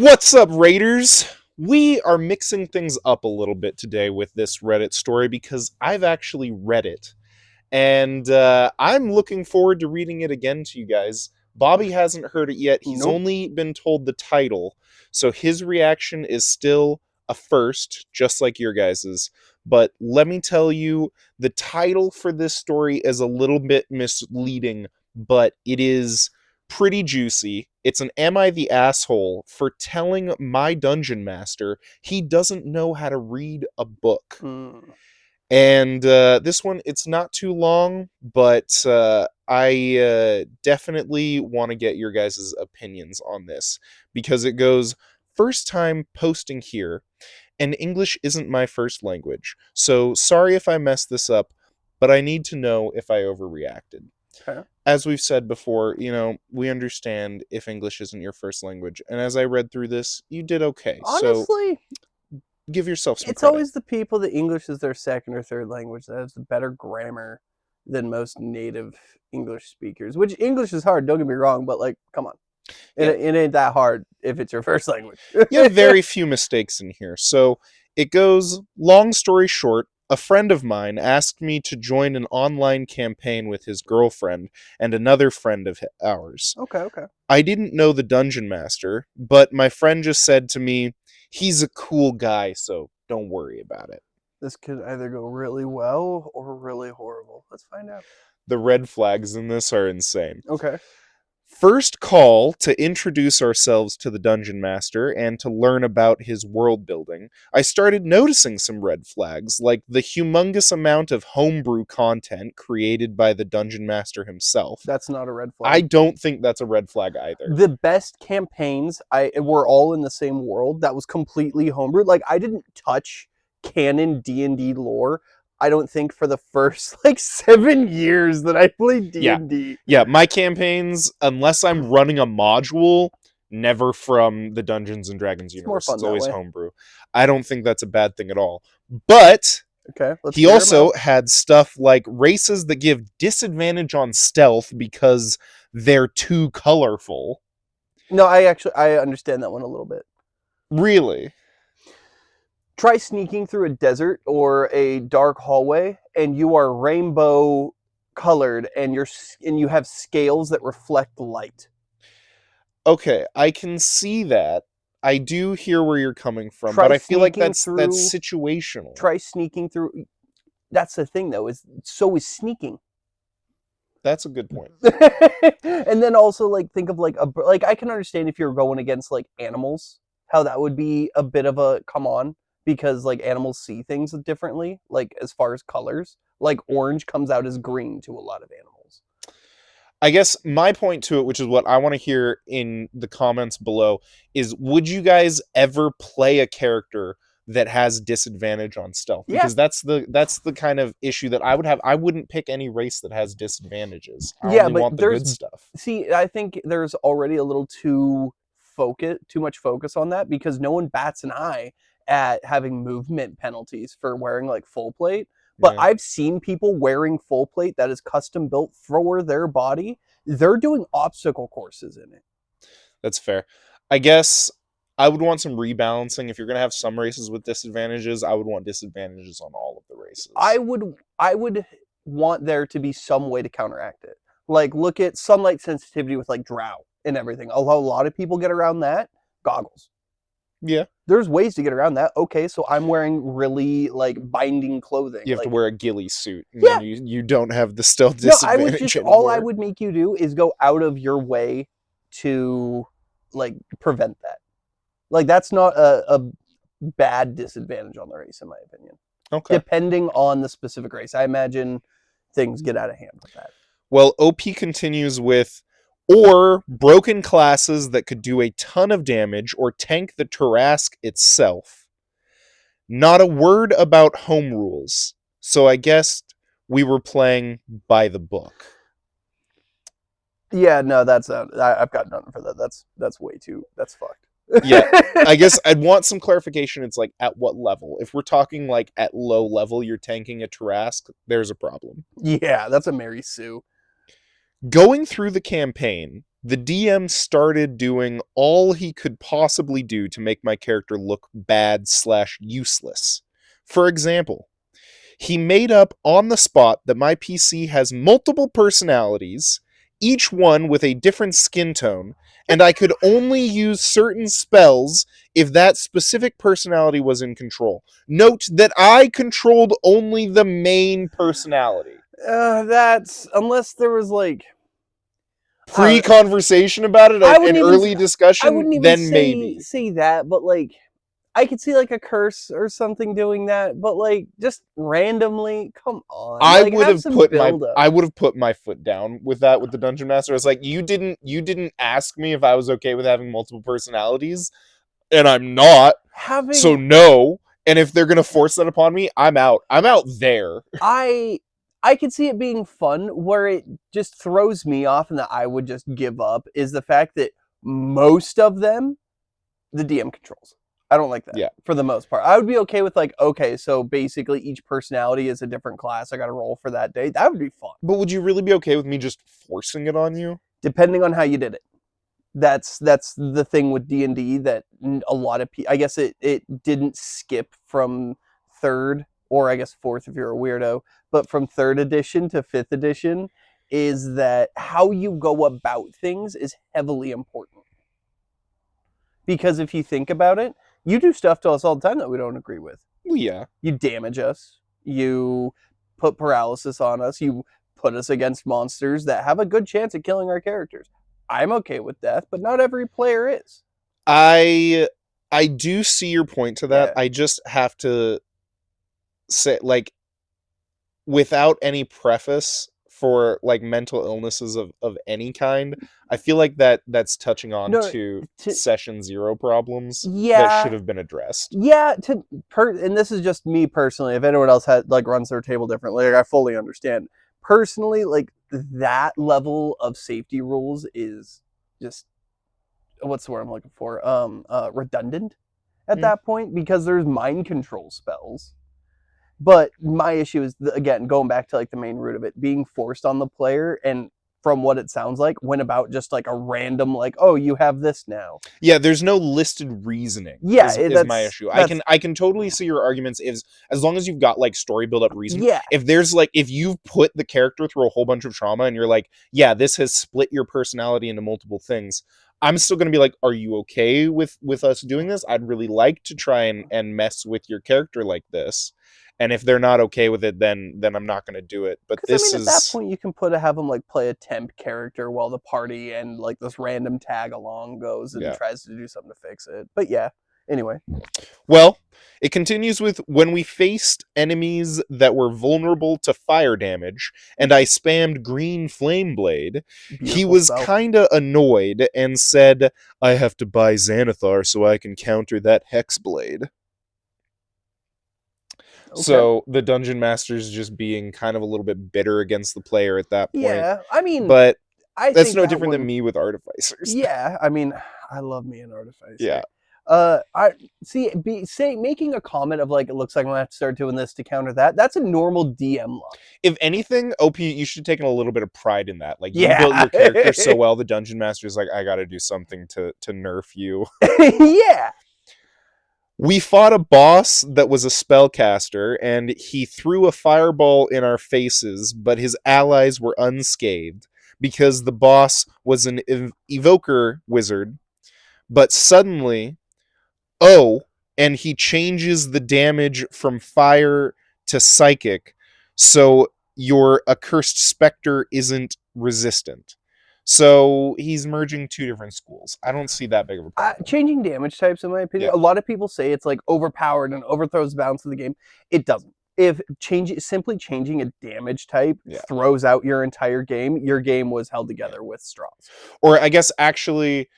What's up, Raiders? We are mixing things up a little bit today with this Reddit story because I've actually read it. And I'm looking forward to reading it again to you guys. Bobby hasn't heard it yet. He's Nope. only been told the title. So his reaction is still a first, just like your guys's. But let me tell you, the title for this story is a little bit misleading, but it is pretty juicy. It's an Am I the Asshole for telling my dungeon master he doesn't know how to read a book. And this one, it's not too long, but I definitely want to get your guys' opinions on this because it goes, first time posting here, and English isn't my first language. So sorry if I messed this up, but I need to know if I overreacted. Okay. As we've said before, we understand if English isn't your first language. And as I read through this, you did okay. Honestly, So give yourself some it's credit. always the people that English is their second or third language that has the better grammar than most native English speakers. Which English is hard, don't get me wrong, but like, come on. It ain't that hard if it's your first language. You have very few mistakes in here. So it goes, long story short, a friend of mine asked me to join an online campaign with his girlfriend and another friend of ours. Okay. I didn't know the dungeon master, but my friend just said to me, he's a cool guy, so don't worry about it. This could either go really well or really horrible. Let's find out. The red flags in this are insane. Okay. First call to introduce ourselves to the dungeon master and to learn about his world building, I started noticing some red flags, like the humongous amount of homebrew content created by the dungeon master himself. That's not a red flag. I don't think that's a red flag either. The best campaigns were all in the same world that was completely homebrewed. Like, I didn't touch canon D&D lore, I don't think, for the first 7 years that I played D&D. Yeah, my campaigns, unless I'm running a module, never from the Dungeons and Dragons universe. More fun It's always that way. homebrew. I don't think that's a bad thing at all. But Okay, he also had stuff like races that give disadvantage on stealth because they're too colorful. No, I understand that one a little bit. Really? Try sneaking through a desert or a dark hallway, and you are rainbow colored, and you have scales that reflect light. Okay, I can see that. I do hear where you're coming from, but I feel like that's situational. Try sneaking through. That's the thing, though, is sneaking. That's a good point. And then also, think of I can understand if you're going against animals, how that would be a bit of a come on, because animals see things differently, as far as colors. Orange comes out as green to a lot of animals. I guess my point to it, which is what I want to hear in the comments below, is would you guys ever play a character that has disadvantage on stealth? Because that's the kind of issue that I would have. I wouldn't pick any race that has disadvantages. I only want the good stuff. See, I think there's already a little too much focus on that, because no one bats an eye at having movement penalties for wearing full plate. But yeah. I've seen people wearing full plate that is custom built for their body. They're doing obstacle courses in it. That's fair. I guess I would want some rebalancing. If you're going to have some races with disadvantages, I would want disadvantages on all of the races. I would want there to be some way to counteract it. Look at sunlight sensitivity with drow and everything. A lot of people get around that. Goggles. Yeah. There's ways to get around that. Okay, so I'm wearing really binding clothing. You have to wear a ghillie suit. And yeah. Then you don't have the stealth disadvantage anymore. All I would make you do is go out of your way to prevent that. That's not a bad disadvantage on the race, in my opinion. Okay. Depending on the specific race. I imagine things get out of hand with that. Well, OP continues with, or broken classes that could do a ton of damage or tank the Tarrasque itself. Not a word about home rules. So I guess we were playing by the book. Yeah, no, I've got nothing for that. That's way too, that's fucked. Yeah, I guess I'd want some clarification. It's at what level? If we're talking at low level, you're tanking a Tarrasque, there's a problem. Yeah, that's a Mary Sue. Going through the campaign, the DM started doing all he could possibly do to make my character look bad slash useless. For example, he made up on the spot that my PC has multiple personalities, each one with a different skin tone, and I could only use certain spells if that specific personality was in control. Note that I controlled only the main personality. That's unless there was like Pre conversation about it, I an wouldn't even early discussion, then maybe. say that, but like I could see like a curse or something doing that, but like just randomly, come on, like have some build up. I would have put my foot down with that with the dungeon master. It's like you didn't ask me if I was okay with having multiple personalities, and I'm not. So Having no. And if they're gonna force that upon me, I'm out. I'm out there. I I could see it being fun. Where it just throws me off and that I would just give up is the fact that most of them the DM controls. I don't like that Yeah. for the most part. I would be okay with like, okay, so basically each personality is a different class. I got to roll for that day. That would be fun. But would you really be okay with me just forcing it on you? Depending on how you did it. That's the thing with D&D that a lot of people, I guess it didn't skip from third or I guess fourth if you're a weirdo, but from third edition to fifth edition is that how you go about things is heavily important. Because if you think about it, you do stuff to us all the time that we don't agree with. Well, yeah. You damage us. You put paralysis on us. You put us against monsters that have a good chance at killing our characters. I'm okay with death, but not every player is. I I do see your point to that. Yeah. I just have to say, like, without any preface for like mental illnesses of any kind, I feel like that's touching on No, to to, session zero problems that should yeah, have been addressed. yeah. And this is just me personally. If anyone else had like runs their table differently, like, I fully understand. Personally, like that level of safety rules is just what's the word I'm looking for? Redundant at Mm. that point because there's mind control spells. But my issue is again going back to like the main root of it being forced on the player, and from what it sounds like, went about just like a random like, oh, you have this now. Yeah, there's no listed reasoning Yeah, is my issue. that's I can totally see your arguments is as long as you've got like story build up reason. yeah. If there's like if you've put the character through a whole bunch of trauma and you're like, yeah, this has split your personality into multiple things, I'm still gonna be like, are you okay with us doing this? I'd really like to try and mess with your character like this. And if they're not okay with it, then I'm not gonna do it. But Because I this mean, at that is point, you can have them like play a temp character while the party and like this random tag along goes and yeah. tries to do something to fix it. But yeah, anyway, Well, it continues with when we faced enemies that were vulnerable to fire damage, and I spammed green flame blade, he beautiful was spell. kinda annoyed and said, I have to buy Xanathar so I can counter that hex blade. Okay. So the dungeon master's just being kind of a little bit bitter against the player at that point. Yeah, I mean, But I that's think no that different than one. me with artificers. Yeah, I mean, I love me an artificer. Yeah. I see. Making a comment of like it looks like I'm gonna have to start doing this to counter that. That's a normal DM line. If anything, OP, you should have taken a little bit of pride in that. Like you built Yeah, your character so well, the dungeon master's like, I gotta do something to nerf you. yeah. We fought a boss that was a spellcaster, and he threw a fireball in our faces, but his allies were unscathed because the boss was an evoker wizard. But suddenly, oh, and he changes the damage from fire to psychic, so your accursed specter isn't resistant. So he's merging two different schools. I don't see that big of a problem. Changing damage types, in my opinion, Yeah. a lot of people say it's like overpowered and overthrows the balance of the game. It doesn't. If simply changing a damage type Yeah. throws out your entire game, your game was held together with straws. Or I guess actually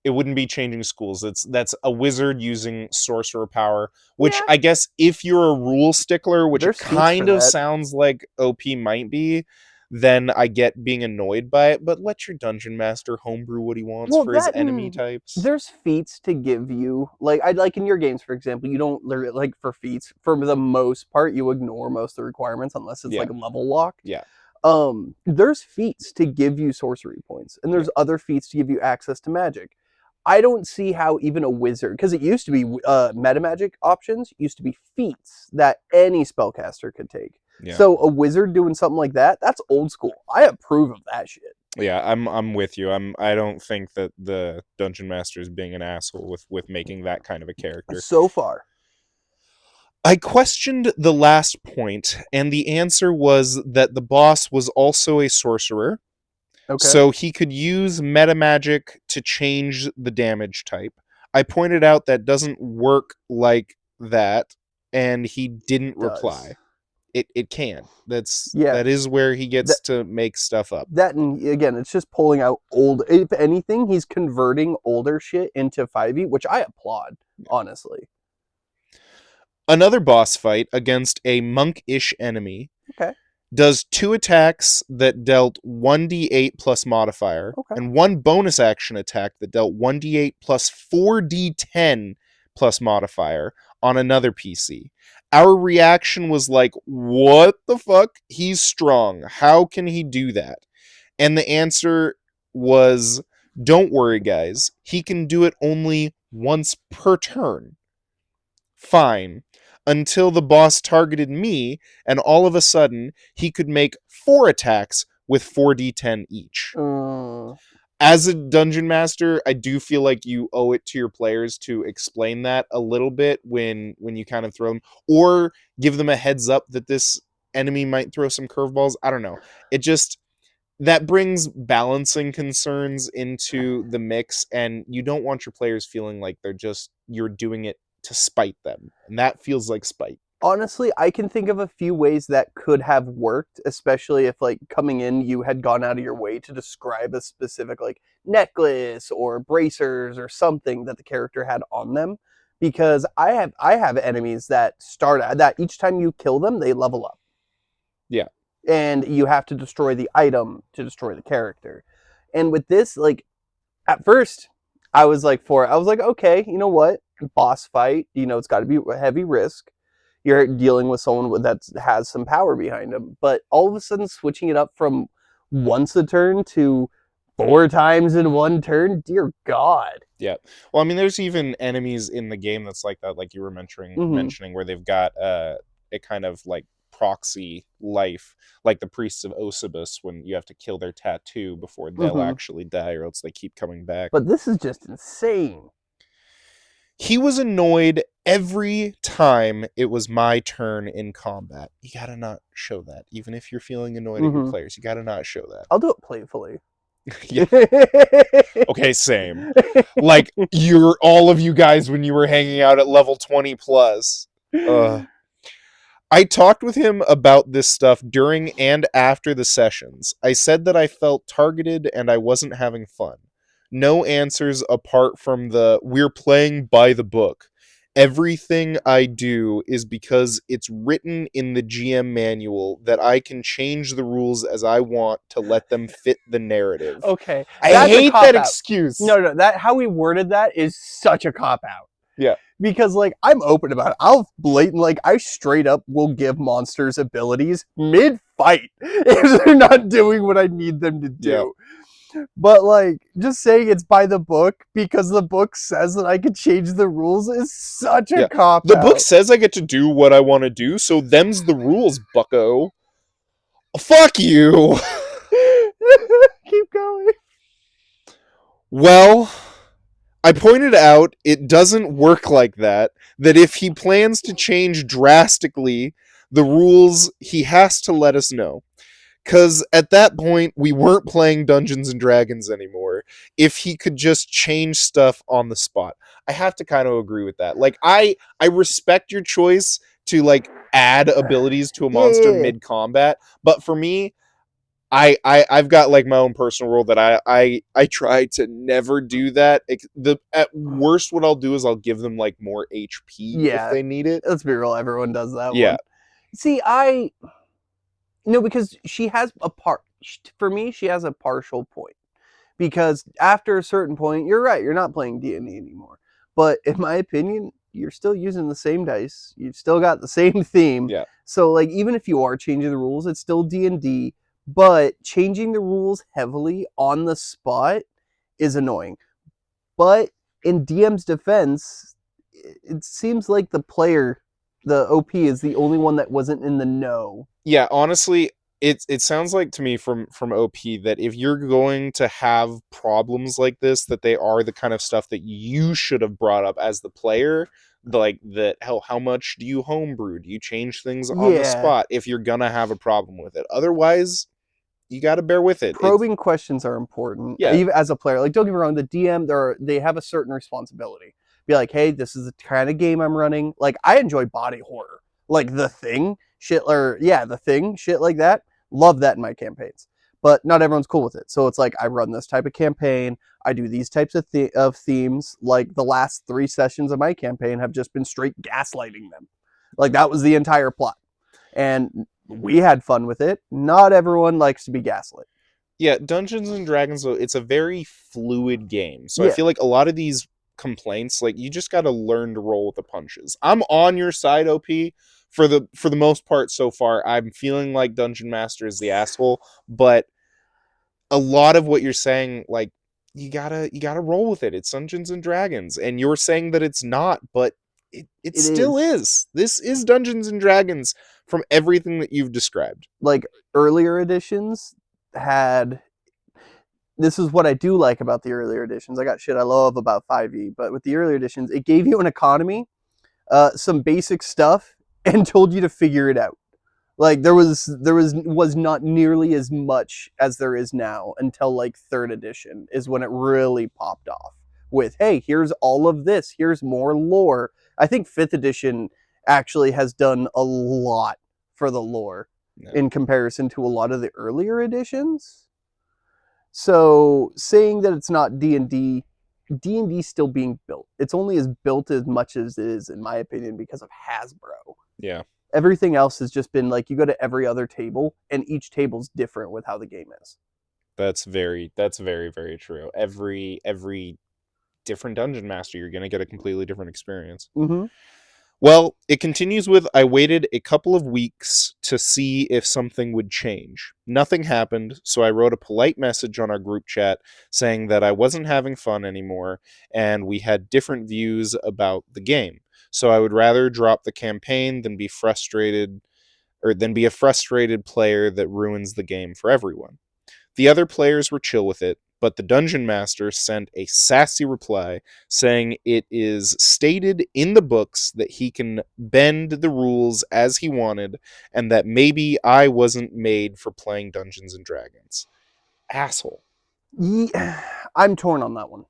it wouldn't be changing schools. That's a wizard using sorcerer power, which Yeah, I guess if you're a rule stickler, which it there's feats for kind of that. sounds like OP might be, then I get being annoyed by it, but let your dungeon master homebrew what he wants Well, for his that enemy and types. there's feats to give you. Like I like in your games, for example, you don't like for feats for the most part you ignore most of the requirements unless it's Yeah. like level locked. Yeah. There's feats to give you sorcery points, and there's other feats to give you access to magic. I don't see how even a wizard, because it used to be meta magic options, used to be feats that any spellcaster could take. Yeah. So a wizard doing something like that, that's old school. I approve of that shit. Yeah, I'm with you. I don't think that the dungeon master is being an asshole with making that kind of a character. So far. I questioned the last point, and the answer was that the boss was also a sorcerer. Okay. So he could use meta magic to change the damage type. I pointed out that doesn't work like that, and he didn't reply. It can. That is where he gets to make stuff up. That, and again, it's just pulling out old. If anything, he's converting older shit into 5e, which I applaud, honestly. Another boss fight against a monk-ish enemy. Okay. Does 2 attacks that dealt 1d8 plus modifier, and 1 bonus action attack that dealt 1d8 plus 4d10 plus modifier on another PC. Our reaction was like, what the fuck? He's strong. How can he do that? And the answer was, don't worry, guys. He can do it only once per turn. Fine. Until the boss targeted me, and all of a sudden, he could make 4 attacks with 4d10 each. As a dungeon master, I do feel like you owe it to your players to explain that a little bit when you kind of throw them, or give them a heads up that this enemy might throw some curveballs. I don't know. It just, that brings balancing concerns into the mix, and you don't want your players feeling like you're doing it to spite them, and that feels like spite. Honestly, I can think of a few ways that could have worked, especially if, like, coming in, you had gone out of your way to describe a specific, like, necklace or bracers or something that the character had on them. Because I have enemies that start that each time you kill them, they level up. Yeah. And you have to destroy the item to destroy the character. And with this, like, at first, I was like, okay, you know what? Boss fight, it's got to be a heavy risk. You're dealing with someone that has some power behind them. But all of a sudden, switching it up from once a turn to 4 times in one turn, dear God. Yeah. Well, I mean, there's even enemies in the game that's like that, like you were mentioning, where they've got a kind of like proxy life, like the priests of Osibus, when you have to kill their tattoo before they'll actually die, or else they keep coming back. But this is just insane. He was annoyed every time it was my turn in combat. You gotta not show that. Even if you're feeling annoyed at your players, you gotta not show that. I'll do it playfully. Yeah. Okay, same. Like, all of you guys when you were hanging out at level 20 plus. I talked with him about this stuff during and after the sessions. I said that I felt targeted and I wasn't having fun. No answers apart from the "we're playing by the book." Everything I do is because it's written in the GM manual that I can change the rules as I want to let them fit the narrative. Okay. I hate that excuse. No, that how he worded that is such a cop-out. Yeah. Because, like, I'm open about it. I'll blatant, like, I straight up will give monsters abilities mid-fight if they're not doing what I need them to do. Yep. But, like, just saying it's by the book because the book says that I can change the rules is such a cop-out. The book says I get to do what I want to do, so them's the rules, bucko. Fuck you! Keep going. Well, I pointed out it doesn't work like that if he plans to change drastically the rules, he has to let us know. Because at that point, we weren't playing Dungeons and Dragons anymore. If he could just change stuff on the spot. I have to kind of agree with that. Like, I respect your choice to, like, add abilities to a monster mid-combat. But for me, I've got, like, my own personal rule that I try to never do that. At worst, what I'll do is I'll give them, like, more HP if they need it. Let's be real, everyone does that one. See, no, because she has for me, she has a partial point. Because after a certain point, you're right, you're not playing D&D anymore. But in my opinion, you're still using the same dice. You've still got the same theme. Yeah. So, like, even if you are changing the rules, it's still D&D. but changing the rules heavily on the spot is annoying. But in DM's defense, it seems like the player, the OP, is the only one that wasn't in the know. Yeah, honestly, it sounds like to me from OP that if you're going to have problems like this, that they are the kind of stuff that you should have brought up as the player. Like that, how much do you homebrew? Do you change things on the Yeah, spot if you're gonna have a problem with it? Otherwise, you got to bear with it. It's probing questions are important, yeah, even as a player. Like, don't get me wrong, the DM, they have a certain responsibility. Be like, hey, this is the kind of game I'm running. Like, I enjoy body horror, like The Thing, shit, or yeah, The Thing, shit like that. Love that in my campaigns, but not everyone's cool with it. So it's like I run this type of campaign. I do these types of themes. Like the last 3 sessions of my campaign have just been straight gaslighting them. Like that was the entire plot, and we had fun with it. Not everyone likes to be gaslit. yeah. Dungeons and Dragons, though, it's a very fluid game. So I Yeah, feel like a lot of these complaints, like you just got to learn to roll with the punches. I'm on your side, OP. For the most part so far, I'm feeling like Dungeon Master is the asshole, but a lot of what you're saying, like you gotta roll with it. It's Dungeons and Dragons, and you're saying that it's not, but it it still is. is. This is Dungeons and Dragons from everything that you've described. Like earlier editions had, this is what I do like about the earlier editions. I got shit I love about 5e, but with the earlier editions, it gave you an economy, some basic stuff, and told you to figure it out. Like there was not nearly as much as there is now until like 3rd edition is when it really popped off with, hey, here's all of this, here's more lore. I think 5th edition actually has done a lot for the lore Yeah. in comparison to a lot of the earlier editions. So saying that it's not D&D, D&D still being built. It's only as built as much as it is, in my opinion, because of Hasbro. Yeah. Everything else has just been like you go to every other table, and each table's different with how the game is. That's very, very true. Every different dungeon master, you're gonna get a completely different experience. Mm-hmm. Well, it continues with I waited a couple of weeks to see if something would change. Nothing happened, so I wrote a polite message on our group chat saying that I wasn't having fun anymore and we had different views about the game. So I would rather drop the campaign than be frustrated or than be a frustrated player that ruins the game for everyone. The other players were chill with it, but the dungeon master sent a sassy reply saying it is stated in the books that he can bend the rules as he wanted and that maybe I wasn't made for playing Dungeons and Dragons. Asshole. Yeah, I'm torn on that one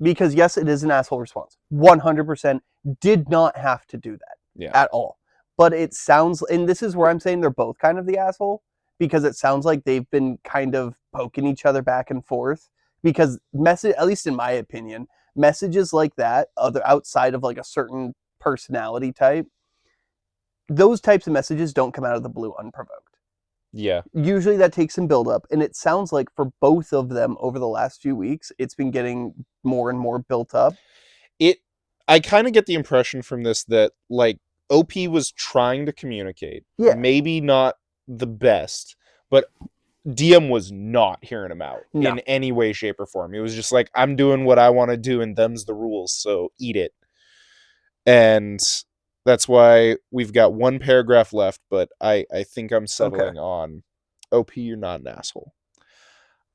because yes, it is an asshole response. 100% did not have to do that Yeah. at all. But it sounds, and this is where I'm saying they're both kind of the asshole because it sounds like they've been kind of poking each other back and forth. Because message, at least in my opinion, messages like that, other outside of like a certain personality type, those types of messages don't come out of the blue unprovoked. Yeah. Usually that takes some build up, and it sounds like for both of them over the last few weeks, it's been getting more and more built up. It I kind of get the impression from this that like OP was trying to communicate, Yeah, maybe not the best, but DM was not hearing him out no, in any way, shape, or form. He was just like, I'm doing what I want to do, and them's the rules, so eat it. And that's why we've got one paragraph left, but I think I'm okay. settling on OP, you're not an asshole.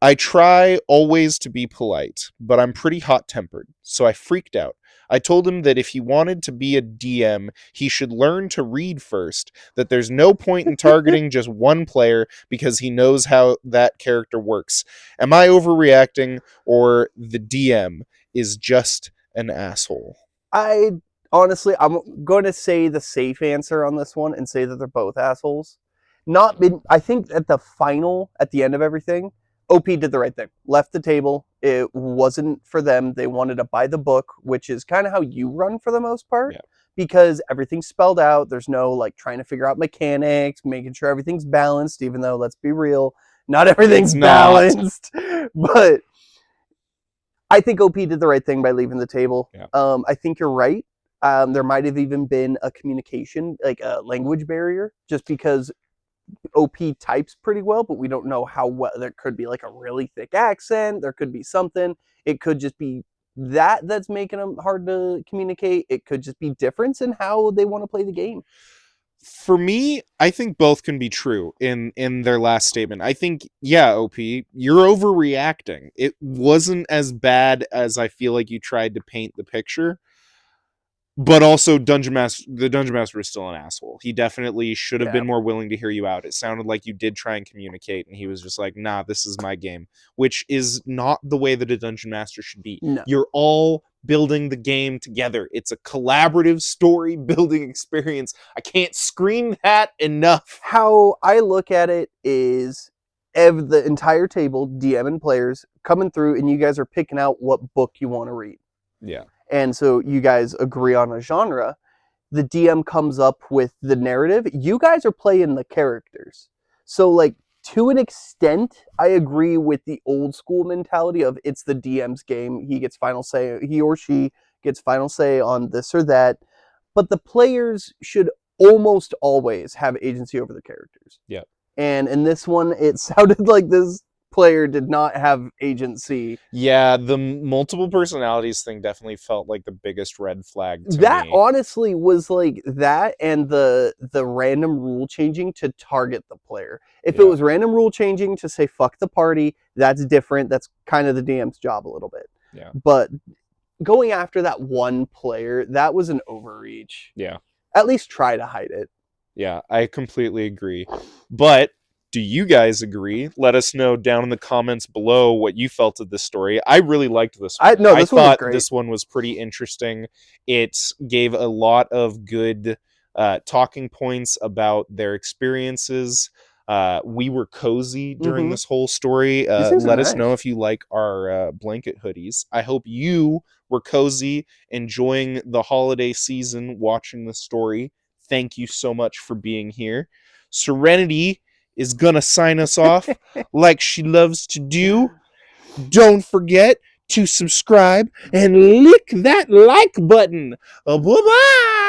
I try always to be polite, but I'm pretty hot tempered, so I freaked out. I told him that if he wanted to be a DM, he should learn to read first, that there's no point in targeting just one player because he knows how that character works. Am I overreacting, or the DM is just an asshole? I honestly, I'm going to say the safe answer on this one and say that they're both assholes. Not been. I think at the final, at the end of everything, OP did the right thing. Left the table. It wasn't for them. They wanted to buy the book, which is kind of how you run for the most part, Yeah. because everything's spelled out. There's no like trying to figure out mechanics, making sure everything's balanced. Even though, let's be real, not everything's It's not. balanced. But I think OP did the right thing by leaving the table. Yeah. I think you're right. There might have even been a communication, like a language barrier, just because OP types pretty well, but we don't know how well. There could be like a really thick accent. There could be something. It could just be that's making them hard to communicate. It could just be difference in how they want to play the game. For me, I think both can be true in their last statement. I think, yeah, OP, you're overreacting. It wasn't as bad as I feel like you tried to paint the picture. But also, the Dungeon Master is still an asshole. He definitely should have Yeah. been more willing to hear you out. It sounded like you did try and communicate, and he was just like, nah, this is my game, which is not the way that a Dungeon Master should be. No. You're all building the game together. It's a collaborative story building experience. I can't scream that enough. How I look at it is the entire table, DM and players, coming through, and you guys are picking out what book you want to read. Yeah. And so you guys agree on a genre. The DM comes up with the narrative. You guys are playing the characters. So, like, to an extent, I agree with the old school mentality of it's the DM's game. He gets final say, he or she gets final say on this or that. But the players should almost always have agency over the characters. Yeah. And in this one, it sounded like this player did not have agency. Yeah, the multiple personalities thing definitely felt like the biggest red flag to That me. honestly was like that and the random rule changing to target the player. If it Yeah. was random rule changing to say fuck the party, that's different. That's kind of the DM's job a little bit. Yeah. But going after that one player, that was an overreach. Yeah. At least try to hide it. Yeah, I completely agree. But do you guys agree? Let us know down in the comments below what you felt of this story. I really liked this one. No, this one was thought great. this one was pretty interesting. It gave a lot of good talking points about their experiences. We were cozy during this whole story. These things are Let us know nice. if you like our blanket hoodies. I hope you were cozy, enjoying the holiday season, watching the story. Thank you so much for being here. Serenity is gonna sign us off like she loves to do. Don't forget to subscribe and lick that like button. Bye bye.